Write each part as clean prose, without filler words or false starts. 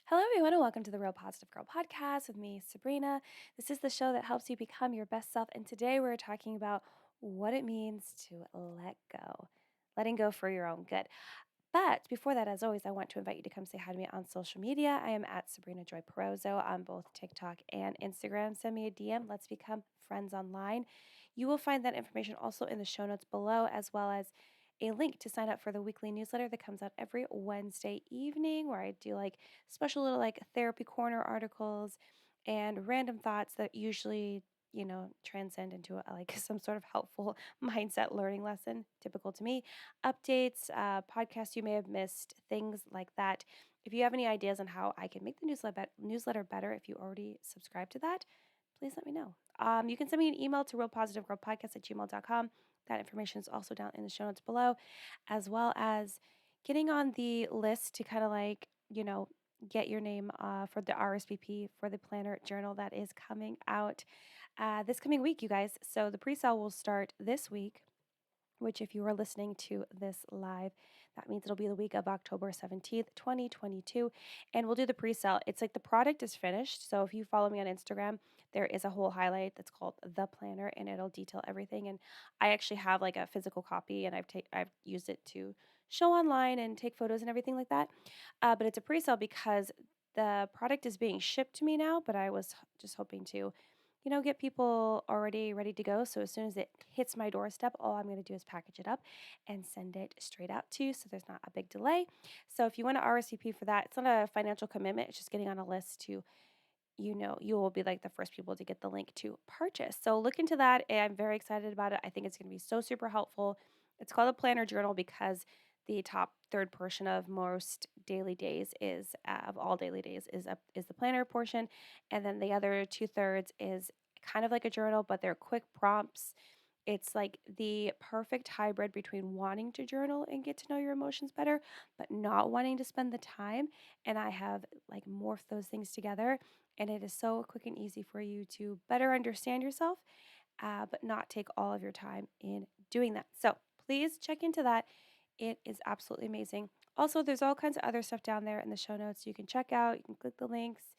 Hello, everyone, and welcome to the Real Positive Girl podcast with me, Sabrina. This is the show that helps you become your best self. And today we're talking about what it means to let go, letting go for your own good. But before that, as always, I want to invite you to come say hi to me on social media. I am at Sabrina Joy Perozzo on both TikTok and Instagram. Send me a DM. Let's become friends online. You will find that information also in the show notes below, as well as a link to sign up for the weekly newsletter that comes out every Wednesday evening, where I do like special little like therapy corner articles and random thoughts that usually transcend into like some sort of helpful mindset learning lesson, typical to me, updates, podcasts you may have missed, things like that. If you have any ideas on how I can make the newsletter better, if you already subscribe to that, please let me know. You can send me an email to realpositivegirlpodcast@gmail.com. That information is also down in the show notes below, as well as getting on the list to kind of get your name for the RSVP for the planner journal that is coming out this coming week, you guys. So the pre-sale will start this week, which if you are listening to this live, that means it'll be the week of October 17th, 2022, and we'll do the pre-sale. It's like the product is finished, so if you follow me on Instagram, there is a whole highlight that's called The Planner, and it'll detail everything, and I actually have like a physical copy, and I've used it to show online and take photos and everything like that, but it's a pre-sale because the product is being shipped to me now, but I was just hoping to get people already ready to go. So as soon as it hits my doorstep, all I'm going to do is package it up and send it straight out to you. So there's not a big delay. So if you want to RSVP for that, it's not a financial commitment. It's just getting on a list to, you will be like the first people to get the link to purchase. So look into that. And I'm very excited about it. I think it's going to be so super helpful. It's called a planner journal because the top third portion of most daily days is of all daily days is the planner portion, and then the other 2/3 is kind of like a journal, but they're quick prompts. It's like the perfect hybrid between wanting to journal and get to know your emotions better, but not wanting to spend the time. And I have like morphed those things together, and it is so quick and easy for you to better understand yourself, but not take all of your time in doing that. So please check into that. It is absolutely amazing. Also, there's all kinds of other stuff down there in the show notes you can check out. You can click the links,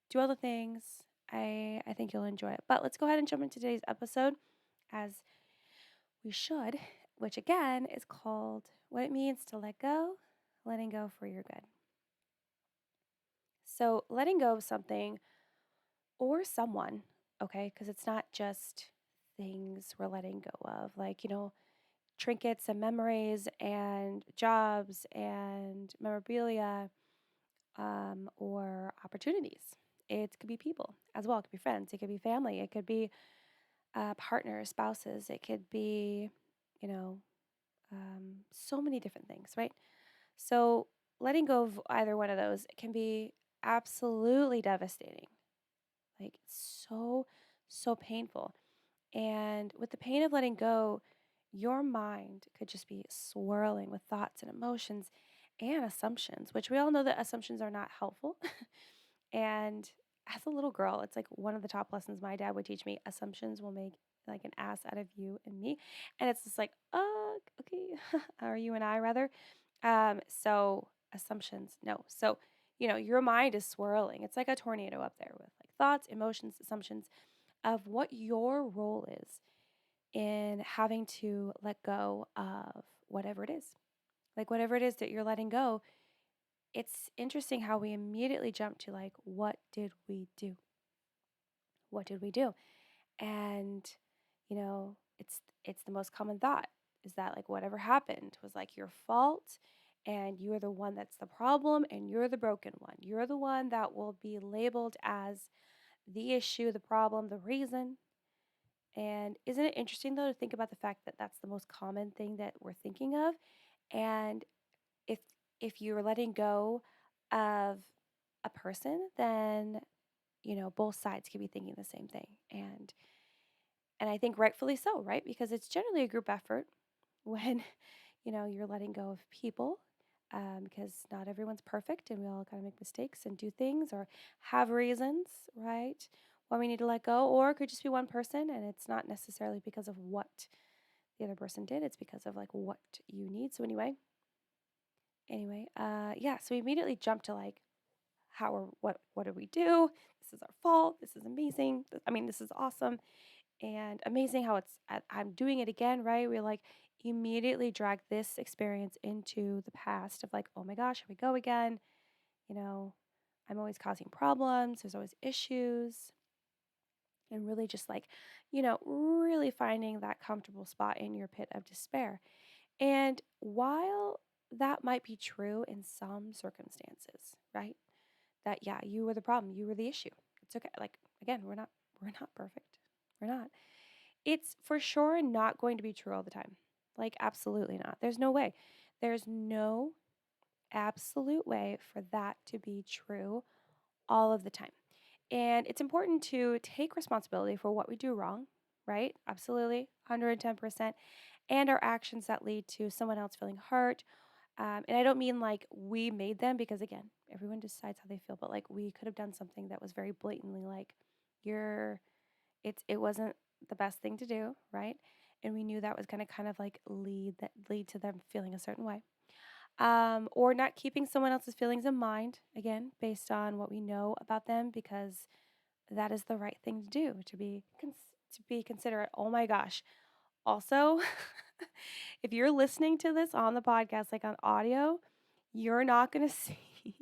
do all the things. I think you'll enjoy it. But let's go ahead and jump into today's episode, as we should, which again is called What It Means to Let Go, Letting Go for Your Good. So, letting go of something or someone, okay, because it's not just things we're letting go of, like, trinkets and memories and jobs and memorabilia, or opportunities. It could be people as well. It could be friends. It could be family. It could be partners, spouses. It could be, you know, so many different things, right? So letting go of either one of those can be absolutely devastating. Like so, so painful. And with the pain of letting go, your mind could just be swirling with thoughts and emotions and assumptions, which we all know that assumptions are not helpful. And as a little girl, it's like one of the top lessons my dad would teach me: assumptions will make like an ass out of you and me. And it's just like, oh, okay, or you and I rather. So assumptions, no. So, your mind is swirling. It's like a tornado up there with like thoughts, emotions, assumptions of what your role is in having to let go of whatever it is. Like whatever it is that you're letting go, it's interesting how we immediately jump to like, what did we do? What did we do? And it's the most common thought is that like whatever happened was like your fault, and you're the one that's the problem, and you're the broken one. You're the one that will be labeled as the issue, the problem, the reason. And isn't it interesting though to think about the fact that that's the most common thing that we're thinking of? And if you're letting go of a person, then both sides could be thinking the same thing. And I think rightfully so, right? Because it's generally a group effort when you're letting go of people, because not everyone's perfect, and we all kind of make mistakes and do things or have reasons, right? Why we need to let go, or it could just be one person, and it's not necessarily because of what the other person did. It's because of like what you need. So anyway, yeah. So we immediately jump to like, what did we do? This is our fault. This is amazing. This is awesome and amazing how I'm doing it again, right? We like immediately drag this experience into the past of like, oh my gosh, here we go again. You know, I'm always causing problems. There's always issues. And really just like, really finding that comfortable spot in your pit of despair. And while that might be true in some circumstances, right? That yeah, you were the problem, you were the issue. It's okay. Like again, we're not perfect. We're not. It's for sure not going to be true all the time. Like absolutely not. There's no way. There's no absolute way for that to be true all of the time. And it's important to take responsibility for what we do wrong, right? Absolutely, 110%. And our actions that lead to someone else feeling hurt. And I don't mean like we made them because, again, everyone decides how they feel, but like we could have done something that was very blatantly like, it wasn't the best thing to do, right? And we knew that was going to kind of like lead to them feeling a certain way. Or not keeping someone else's feelings in mind, again, based on what we know about them, because that is the right thing to do to be considerate. Oh my gosh. Also, if you're listening to this on the podcast, like on audio, you're not going to see.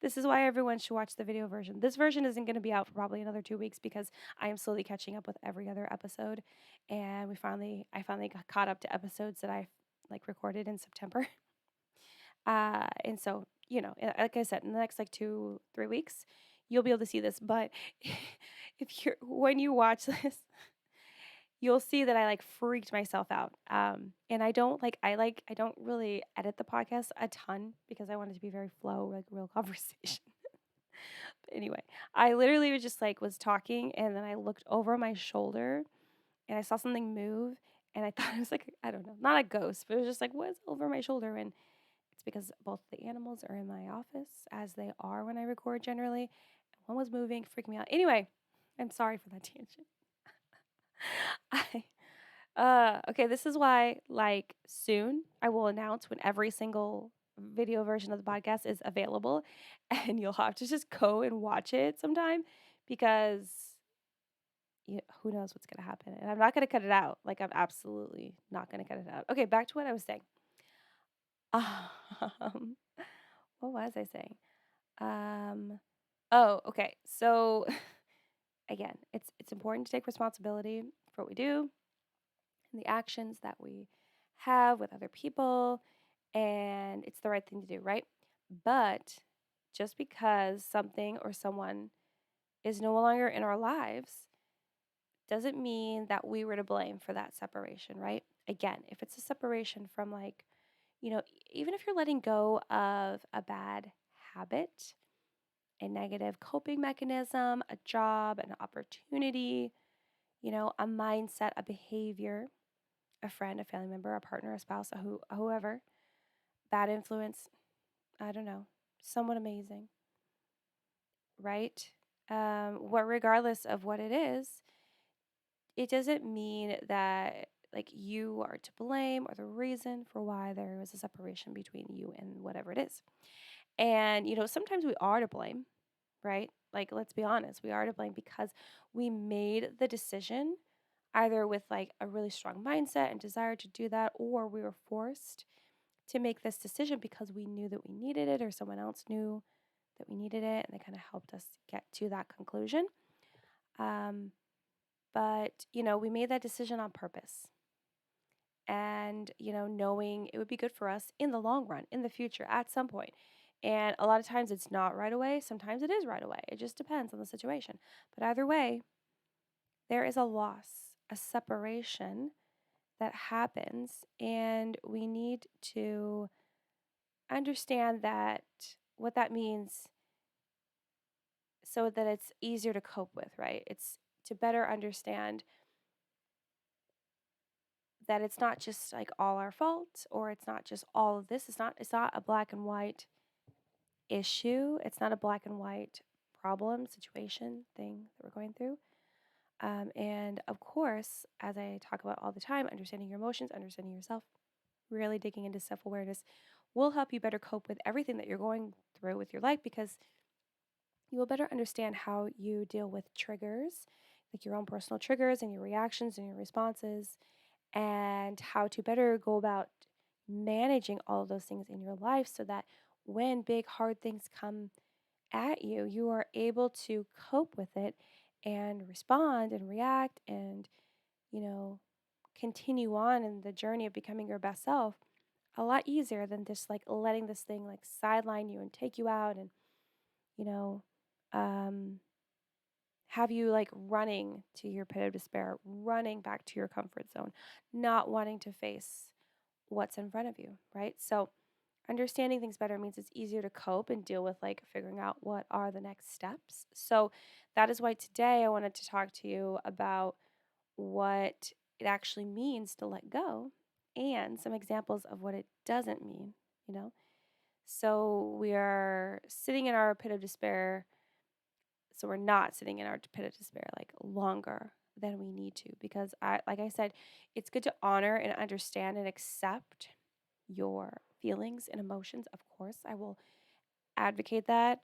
This is why everyone should watch the video version. This version isn't going to be out for probably another 2 weeks because I am slowly catching up with every other episode. And I finally got caught up to episodes that I like recorded in September. And so, like I said, in the next like 2, 3 weeks, you'll be able to see this. But when you watch this, you'll see that I like freaked myself out. And I don't really edit the podcast a ton because I want it to be very flow, like real conversation. But anyway, I literally was talking and then I looked over my shoulder and I saw something move and I thought it was like, I don't know, not a ghost, but it was just like, what's over my shoulder? And it's because both the animals are in my office as they are when I record generally. One was moving, freaking me out. Anyway, I'm sorry for that tangent. I okay, this is why like soon I will announce when every single video version of the podcast is available and you'll have to just go and watch it sometime because who knows what's going to happen. And I'm not going to cut it out. Like I'm absolutely not going to cut it out. Okay, back to what I was saying. Um, what was I saying? Oh, okay. So again, it's important to take responsibility for what we do and the actions that we have with other people, and it's the right thing to do, right? But just because something or someone is no longer in our lives doesn't mean that we were to blame for that separation, right? Again, if it's a separation from like, even if you're letting go of a bad habit, a negative coping mechanism, a job, an opportunity, a mindset, a behavior, a friend, a family member, a partner, a spouse, whoever, bad influence, I don't know, someone amazing, right? Regardless of what it is, it doesn't mean that like you are to blame or the reason for why there was a separation between you and whatever it is. And, sometimes we are to blame, right? Like, let's be honest, we are to blame because we made the decision either with like a really strong mindset and desire to do that, or we were forced to make this decision because we knew that we needed it or someone else knew that we needed it and they kind of helped us get to that conclusion. But, we made that decision on purpose and, knowing it would be good for us in the long run, in the future, at some point. And a lot of times it's not right away. Sometimes it is right away. It just depends on the situation. But either way, there is a loss, a separation that happens. And we need to understand that what that means so that it's easier to cope with, right? It's to better understand that it's not just like all our fault or it's not just all of this. It's not a black and white issue. It's not a black and white problem, situation, thing that we're going through. And of course, as I talk about all the time, understanding your emotions, understanding yourself, really digging into self awareness will help you better cope with everything that you're going through with your life because you will better understand how you deal with triggers, like your own personal triggers and your reactions and your responses, and how to better go about managing all of those things in your life so that when big, hard things come at you, you are able to cope with it and respond and react and, you know, continue on in the journey of becoming your best self a lot easier than just like letting this thing like sideline you and take you out and, you know, um, have you like running to your pit of despair, running back to your comfort zone, not wanting to face what's in front of you, right? So, understanding things better means it's easier to cope and deal with like figuring out what are the next steps. So, that is why today I wanted to talk to you about what it actually means to let go and some examples of what it doesn't mean, you know? So, we are sitting in our pit of despair, so we're not sitting in our pit of despair like longer than we need to because like I said, it's good to honor and understand and accept your feelings and emotions. Of course, I will advocate that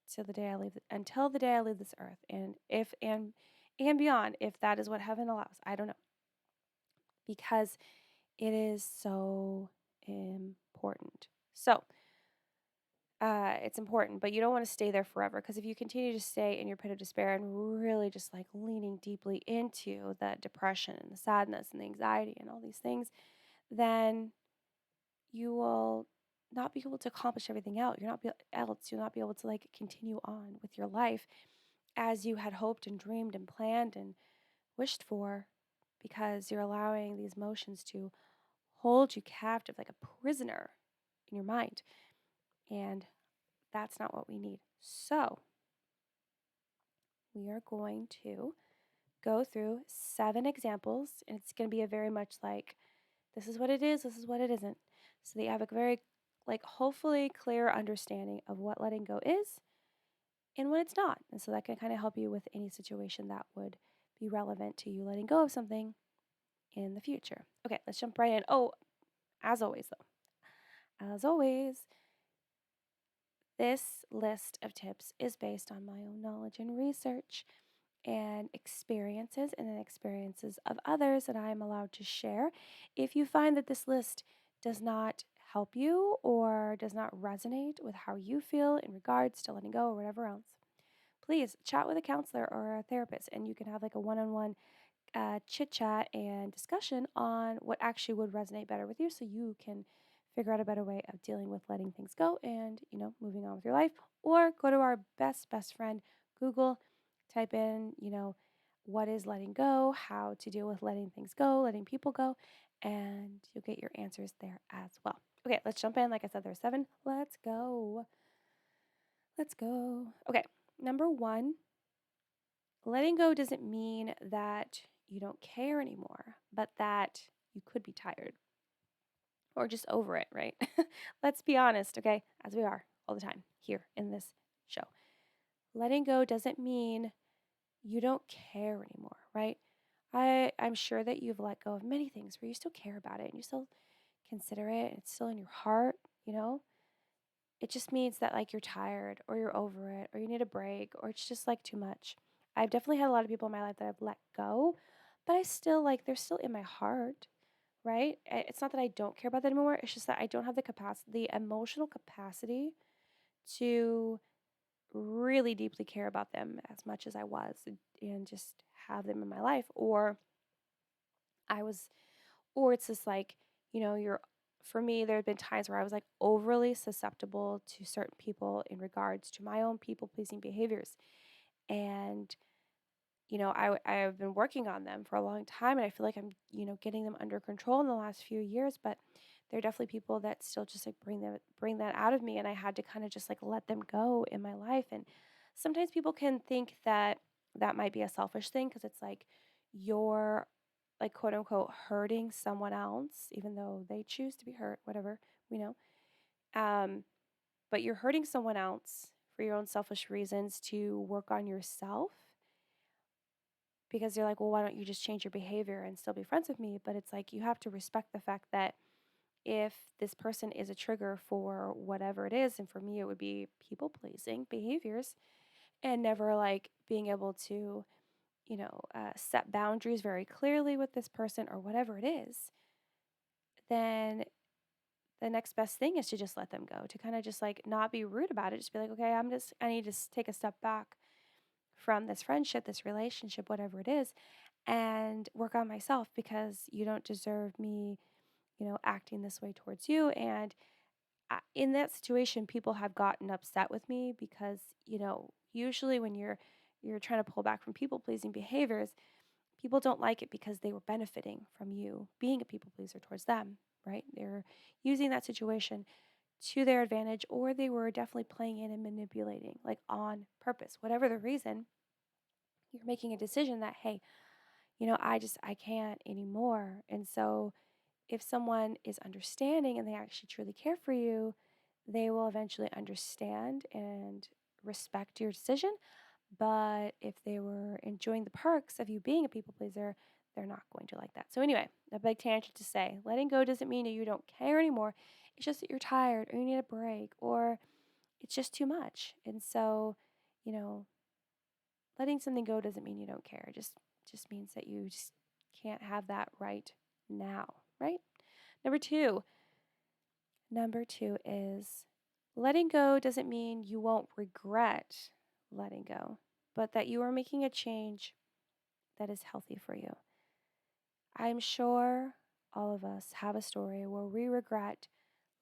till the day I leave until the day I leave this earth, and if and beyond, if that is what heaven allows. I don't know, because it is so important. So, it's important, but you don't want to stay there forever because if you continue to stay in your pit of despair and really just like leaning deeply into the depression and the sadness and the anxiety and all these things, then you will not be able to accomplish everything out. You'll not be able to like continue on with your life as you had hoped and dreamed and planned and wished for because you're allowing these emotions to hold you captive like a prisoner in your mind. And that's not what we need. So, we are going to go through 7 examples, and it's going to be a very much like this is what it is, this is what it isn't. So that you have a very, like, hopefully clear understanding of what letting go is and what it's not. And so that can kind of help you with any situation that would be relevant to you letting go of something in the future. Okay, let's jump right in. Oh, as always, this list of tips is based on my own knowledge and research and experiences and then experiences of others that I am allowed to share. If you find that this list does not help you or does not resonate with how you feel in regards to letting go or whatever else, please chat with a counselor or a therapist and you can have like a one-on-one chit chat and discussion on what actually would resonate better with you so you can figure out a better way of dealing with letting things go and, moving on with your life. Or go to our best friend, Google, type in, what is letting go, how to deal with letting things go, letting people go, and you'll get your answers there as well. Okay, let's jump in. Like I said, there's 7. Let's go. Let's go. Okay, number 1, letting go doesn't mean that you don't care anymore, but that you could be tired or just over it, right? Let's be honest, okay? As we are all the time here in this show. Letting go doesn't mean you don't care anymore, right? I'm sure that you've let go of many things where you still care about it and you still consider it and it's still in your heart, you know? It just means that like you're tired or you're over it or you need a break or it's just like too much. I've definitely had a lot of people in my life that I've let go, but I still like they're still in my heart, right? It's not that I don't care about them anymore. It's just that I don't have the capacity, the emotional capacity to really deeply care about them as much as I was and just have them in my life. I was, or it's just like, for me, there have been times where I was like overly susceptible to certain people in regards to my own people pleasing behaviors. And, I've been working on them for a long time and I feel like I'm, getting them under control in the last few years, but there are definitely people that still just like bring that out of me. And I had to kind of just like let them go in my life. And sometimes people can think that that might be a selfish thing because it's like you're like quote unquote hurting someone else, even though they choose to be hurt, whatever, we know. Um, but you're hurting someone else for your own selfish reasons to work on yourself because they're like, well, why don't you just change your behavior and still be friends with me? But it's like you have to respect the fact that if this person is a trigger for whatever it is, and for me, it would be people pleasing behaviors and never like being able to, set boundaries very clearly with this person or whatever it is, then the next best thing is to just let them go, to kind of just like not be rude about it. Just be like, okay, I need to take a step back from this friendship, this relationship, whatever it is, and work on myself because you don't deserve me, acting this way towards you. And in that situation, people have gotten upset with me because, usually when you're trying to pull back from people pleasing behaviors, people don't like it because they were benefiting from you being a people pleaser towards them, right? They're using that situation to their advantage, or they were definitely playing in and manipulating, like on purpose. Whatever the reason, you're making a decision that, hey, I can't anymore. And so if someone is understanding and they actually truly care for you, they will eventually understand and respect your decision. But if they were enjoying the perks of you being a people pleaser, they're not going to like that. So, anyway, a big tangent to say letting go doesn't mean that you don't care anymore. It's just that you're tired or you need a break or it's just too much. And so, you know, letting something go doesn't mean you don't care. It just means that you just can't have that right now, right? Number two, Number two is letting go doesn't mean you won't regret letting go, but that you are making a change that is healthy for you. I'm sure all of us have a story where we regret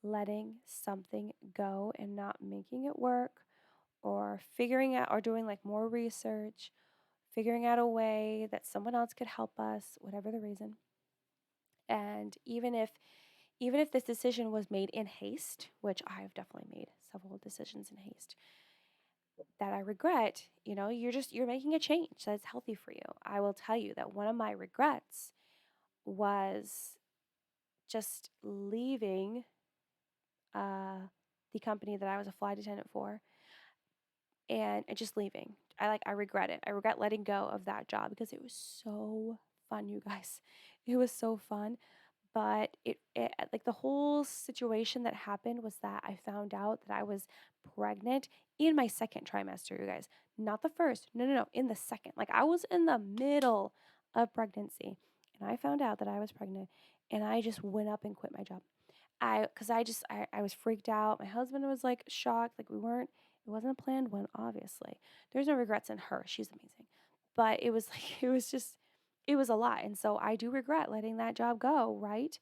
letting something go and not making it work, or figuring out or doing like more research, figuring out a way that someone else could help us, whatever the reason. And even if this decision was made in haste, which I've definitely made several decisions in haste that I regret, you're making a change that's healthy for you. I will tell you that one of my regrets was just leaving uh, the company that I was a flight attendant for, and just leaving. I regret it. I regret letting go of that job because it was so fun, you guys. It was so fun. But it like the whole situation that happened was that I found out that I was pregnant in my second trimester, you guys. Not the first. No, no, no, in the second. Like I was in the middle of pregnancy and I found out that I was pregnant and I just went up and quit my job. I was freaked out. My husband was like shocked. Like it wasn't a planned one, obviously. There's no regrets in her. She's amazing. But it was like, it was a lot. And so I do regret letting that job go, right?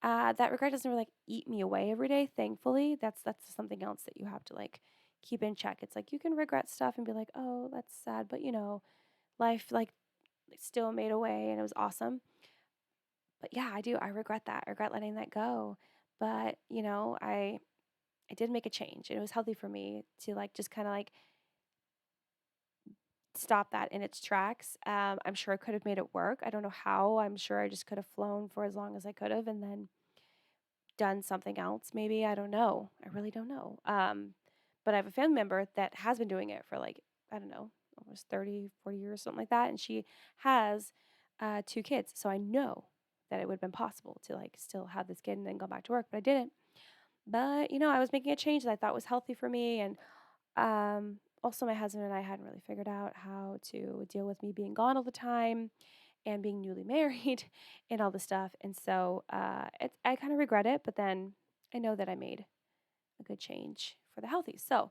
That regret doesn't really like eat me away every day. Thankfully, that's something else that you have to like keep in check. It's like you can regret stuff and be like, oh, that's sad, but life like still made a way and it was awesome. But yeah, I do. I regret that. I regret letting that go. But I did make a change, and it was healthy for me to like just kind of like stop that in its tracks. I'm sure I could have made it work. I don't know how. I'm sure I just could have flown for as long as I could have, and then done something else maybe. I don't know. I really don't know. But I have a family member that has been doing it for like, I don't know, almost 30, 40 years, something like that. And she has two kids. So I know that it would have been possible to like still have this kid and then go back to work, but I didn't. But, I was making a change that I thought was healthy for me. And also, my husband and I hadn't really figured out how to deal with me being gone all the time and being newly married and all this stuff. And so I kind of regret it, but then I know that I made a good change for the healthy. So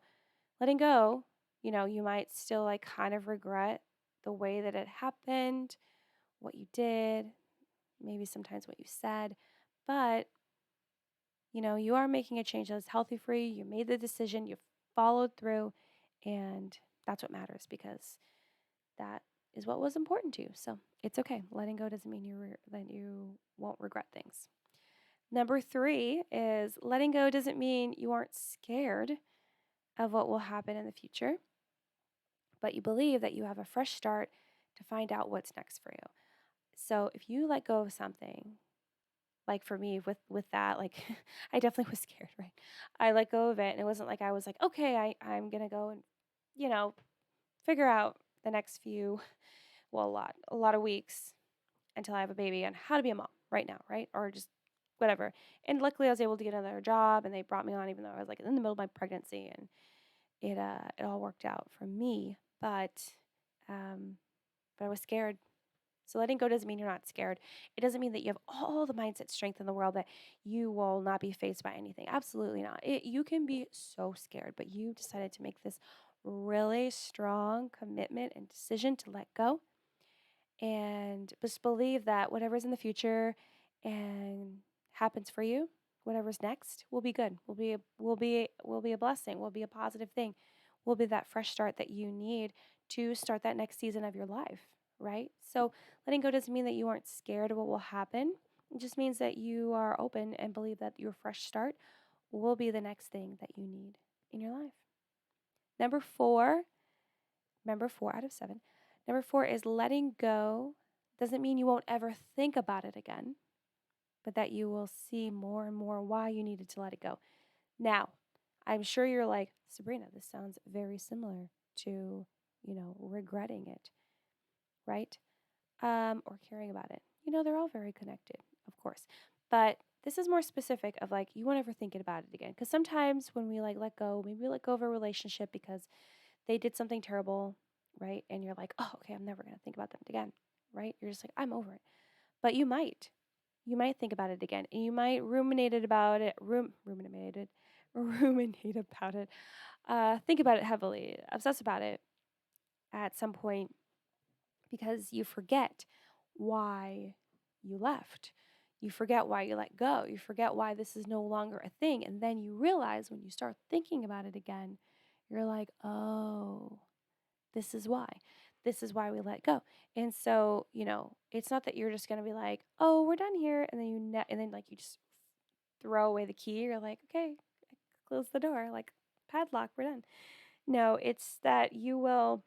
letting go, you might still like kind of regret the way that it happened, what you did, maybe sometimes what you said, but you are making a change that's healthy for you. You made the decision, you followed through, and that's what matters because that is what was important to you. So it's okay. Letting go doesn't mean that you won't regret things. Number three is letting go doesn't mean you aren't scared of what will happen in the future, but you believe that you have a fresh start to find out what's next for you. So if you let go of something, like for me with that, like I definitely was scared, right? I let go of it and it wasn't like I was like, okay, I'm gonna go and, you know, figure out the next few, well, a lot of weeks until I have a baby on how to be a mom right now, right? Or just whatever. And luckily I was able to get another job and they brought me on even though I was like in the middle of my pregnancy, and it all worked out for me. Um but I was scared. So letting go doesn't mean you're not scared. It doesn't mean that you have all the mindset strength in the world that you will not be faced by anything. Absolutely not. You can be so scared, but you decided to make this really strong commitment and decision to let go and just believe that whatever's in the future and happens for you, whatever's next will be good. Will be a blessing, will be a positive thing. Will be that fresh start that you need to start that next season of your life, right? So letting go doesn't mean that you aren't scared of what will happen. It just means that you are open and believe that your fresh start will be the next thing that you need in your life. Number 4, remember 4 out of 7. Number 4 is letting go doesn't mean you won't ever think about it again, but that you will see more and more why you needed to let it go. Now, I'm sure you're like, Sabrina, this sounds very similar to, regretting it, right? Or caring about it. They're all very connected, of course. But this is more specific of like, you won't ever think about it again. Because sometimes when we like let go, maybe we let go of a relationship because they did something terrible, right? And you're like, oh, okay, I'm never going to think about them again, right? You're just like, I'm over it. But you might. You might think about it again. And you might ruminate about it, ruminate about it, think about it heavily, obsess about it at some point because you forget why you left. You forget why you let go. You forget why this is no longer a thing. And then you realize when you start thinking about it again, you're like, oh, this is why. This is why we let go. And so, it's not that you're just going to be like, "Oh, we're done here." And then like you just throw away the key. You're like, "Okay, close the door, like padlock, we're done." No, it's that you will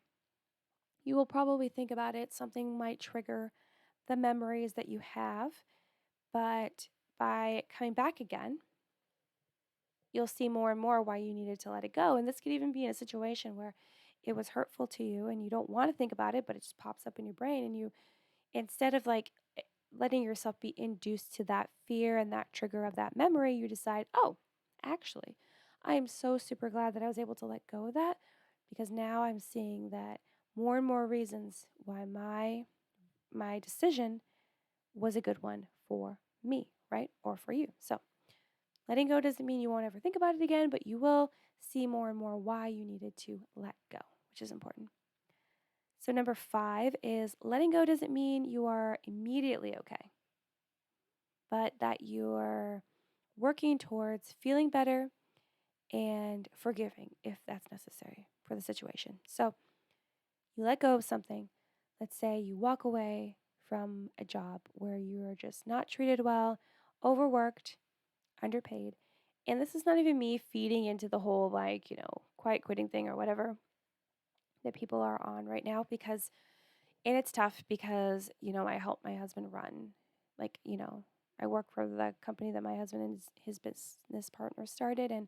probably think about it. Something might trigger the memories that you have, but by coming back again, you'll see more and more why you needed to let it go. And this could even be in a situation where it was hurtful to you and you don't want to think about it, but it just pops up in your brain. And you, instead of like letting yourself be induced to that fear and that trigger of that memory, you decide, oh, actually, I am so super glad that I was able to let go of that because now I'm seeing that more and more reasons why my decision was a good one for me, right? Or for you. So letting go doesn't mean you won't ever think about it again, but you will see more and more why you needed to let go, which is important. So, number 5 is letting go doesn't mean you are immediately okay, but that you're working towards feeling better and forgiving if that's necessary for the situation. So, you let go of something. Let's say you walk away from a job where you are just not treated well, overworked, underpaid. And this is not even me feeding into the whole like, quiet quitting thing or whatever that people are on right now because and it's tough because, I help my husband run. Like, I work for the company that my husband and his business partner started and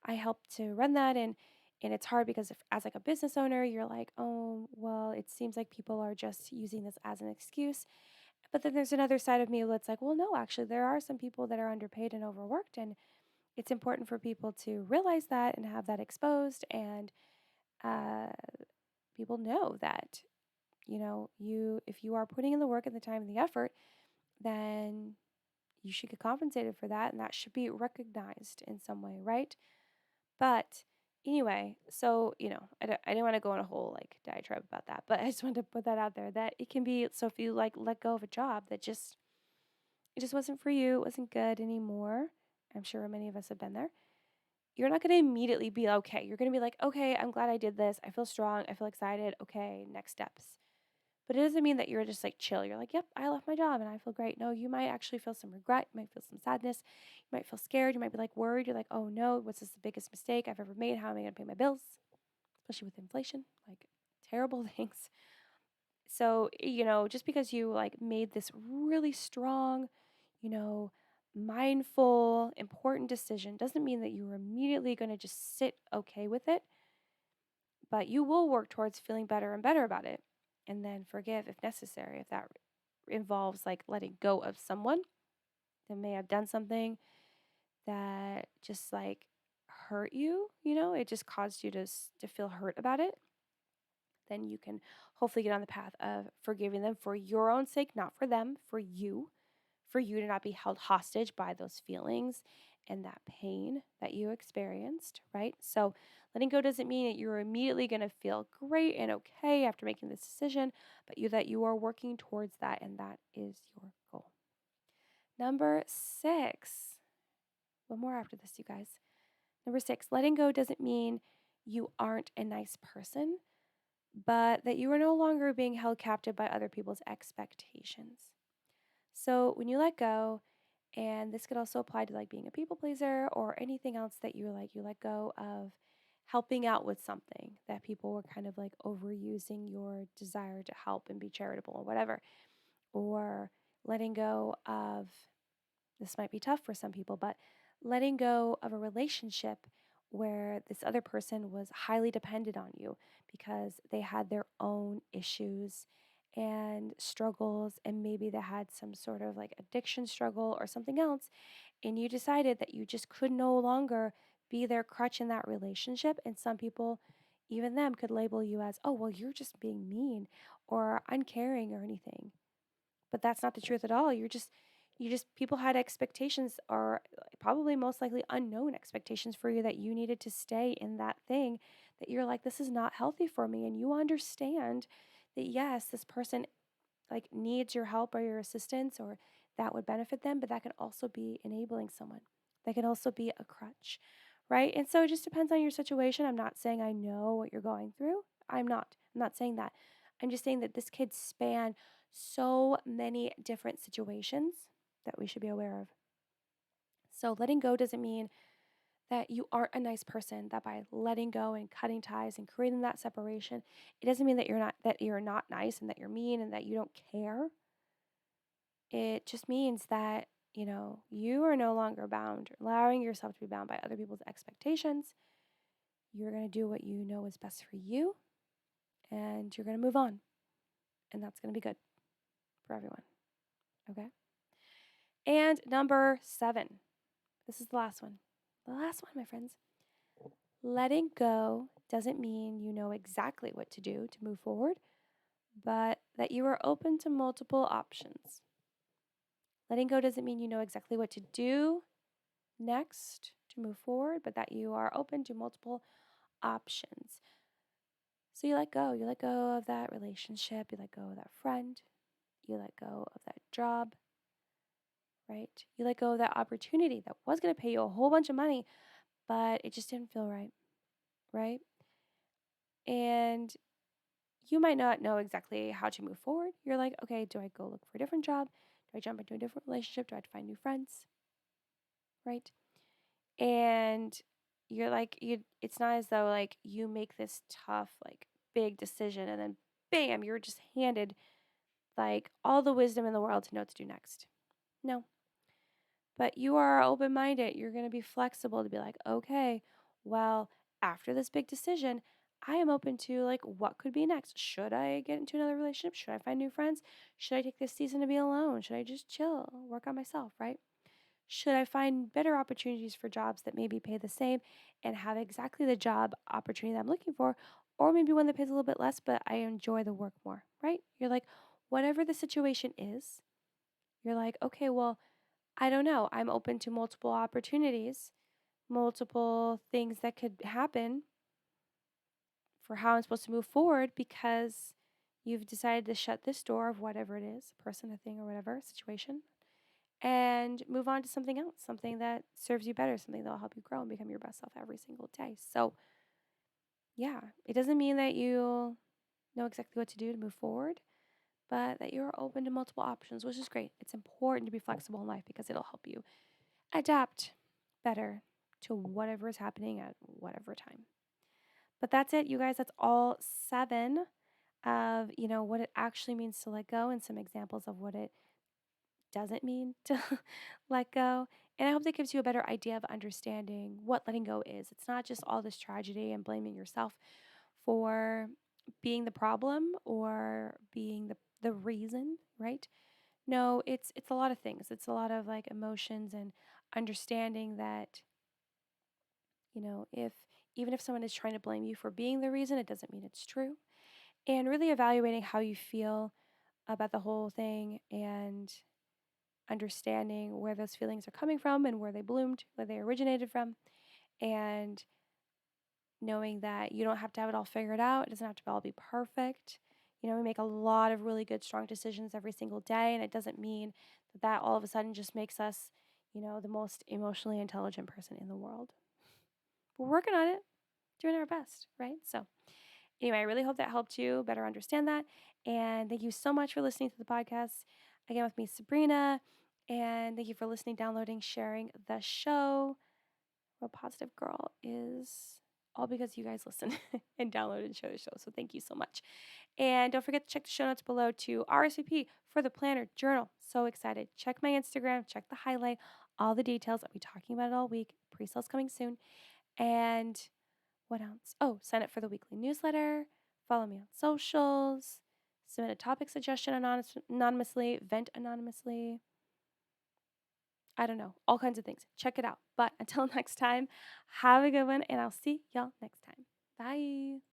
I help to run that and it's hard because if, as like a business owner, you're like, "Oh, well, it seems like people are just using this as an excuse." But then there's another side of me that's like, "Well, no, actually there are some people that are underpaid and overworked and it's important for people to realize that and have that exposed and uh, people know that you if you are putting in the work and the time and the effort, then you should get compensated for that and that should be recognized in some way, right? But anyway, so I didn't want to go on a whole like diatribe about that, but I just wanted to put that out there that it can be so if you like let go of a job that just it just wasn't for you, it wasn't good anymore. I'm sure many of us have been there. You're not going to immediately be okay. You're going to be like, okay, I'm glad I did this. I feel strong. I feel excited. Okay, next steps. But it doesn't mean that you're just like chill. You're like, yep, I left my job and I feel great. No, you might actually feel some regret. You might feel some sadness. You might feel scared. You might be like worried. You're like, oh no, what's this the biggest mistake I've ever made? How am I going to pay my bills? Especially with inflation, like terrible things. So, just because you like made this really strong, you know, mindful, important decision doesn't mean that you're immediately going to just sit okay with it, but you will work towards feeling better and better about it and then forgive if necessary, if that involves like letting go of someone, that may have done something that just like hurt you, it just caused you to feel hurt about it, then you can hopefully get on the path of forgiving them for your own sake, not for them, for you to not be held hostage by those feelings and that pain that you experienced, right? So, letting go doesn't mean that you're immediately going to feel great and okay after making this decision, but that you are working towards that, and that is your goal. Number 6. One more after this, you guys. Number 6, letting go doesn't mean you aren't a nice person, but that you are no longer being held captive by other people's expectations. So when you let go, and this could also apply to like being a people pleaser or anything else that you let go of helping out with something that people were kind of like overusing your desire to help and be charitable or whatever, or letting go of, this might be tough for some people, but letting go of a relationship where this other person was highly dependent on you because they had their own issues and struggles, and maybe they had some sort of like addiction struggle or something else, and you decided that you just could no longer be their crutch in that relationship. And some people, even them, could label you as, oh, well, you're just being mean or uncaring or anything. But that's not the truth at all. People had expectations, or probably most likely unknown expectations for you, that you needed to stay in that thing, that you're like, this is not healthy for me. And you understand that, yes, this person like needs your help or your assistance, or that would benefit them, but that can also be enabling someone. That can also be a crutch, right? And so it just depends on your situation. I'm not saying I know what you're going through. I'm not saying that. I'm just saying that this could span so many different situations that we should be aware of. So letting go doesn't mean that you aren't a nice person, that by letting go and cutting ties and creating that separation, it doesn't mean that you're not nice and that you're mean and that you don't care. It just means that, you are no longer bound, allowing yourself to be bound by other people's expectations. You're going to do what you know is best for you, and you're going to move on. And that's going to be good for everyone. Okay? And number 7. This is the last one. The last one, my friends. Letting go doesn't mean you know exactly what to do to move forward, but that you are open to multiple options. Letting go doesn't mean you know exactly what to do next to move forward, but that you are open to multiple options. So you let go. You let go of that relationship. You let go of that friend. You let go of that job, right? You let go of that opportunity that was going to pay you a whole bunch of money, but it just didn't feel right, right? And you might not know exactly how to move forward. You're like, okay, do I go look for a different job? Do I jump into a different relationship? Do I have to find new friends? Right? And you're like, it's not as though like you make this tough, like big decision and then bam, you're just handed like all the wisdom in the world to know what to do next. No. But you are open minded. You're going to be flexible to be like, okay, well, after this big decision, I am open to like what could be next. Should I get into another relationship? Should I find new friends? Should I take this season to be alone? Should I just chill, work on myself, right? Should I find better opportunities for jobs that maybe pay the same and have exactly the job opportunity that I'm looking for? Or maybe one that pays a little bit less, but I enjoy the work more, right? You're like, whatever the situation is, you're like, okay, well, I don't know. I'm open to multiple opportunities, multiple things that could happen for how I'm supposed to move forward, because you've decided to shut this door of whatever it is, person, a thing, or whatever situation, and move on to something else, something that serves you better, something that will help you grow and become your best self every single day. So, yeah, it doesn't mean that you know exactly what to do to move forward, but that you're open to multiple options, which is great. It's important to be flexible in life because it'll help you adapt better to whatever is happening at whatever time. But that's it, you guys. That's all 7 of, what it actually means to let go, and some examples of what it doesn't mean to let go. And I hope that gives you a better idea of understanding what letting go is. It's not just all this tragedy and blaming yourself for being the problem or being the reason, right? No, it's a lot of things. It's a lot of like emotions and understanding that, if even if someone is trying to blame you for being the reason, it doesn't mean it's true. And really evaluating how you feel about the whole thing and understanding where those feelings are coming from and where they bloomed, where they originated from, and knowing that you don't have to have it all figured out. It doesn't have to all be perfect. We make a lot of really good, strong decisions every single day, and it doesn't mean that all of a sudden just makes us, the most emotionally intelligent person in the world. We're working on it, doing our best, right? So, anyway, I really hope that helped you better understand that. And thank you so much for listening to the podcast. Again, with me, Sabrina. And thank you for listening, downloading, sharing the show. Real Positive Girl is all because you guys listen and download and share the show. So thank you so much. And don't forget to check the show notes below to RSVP for the planner journal. So excited. Check my Instagram, check the highlight, all the details. I'll be talking about it all week. Pre-sales coming soon. And what else? Oh, sign up for the weekly newsletter. Follow me on socials. Submit a topic suggestion anonymously. Vent anonymously. I don't know. All kinds of things. Check it out. But until next time, have a good one, and I'll see y'all next time. Bye.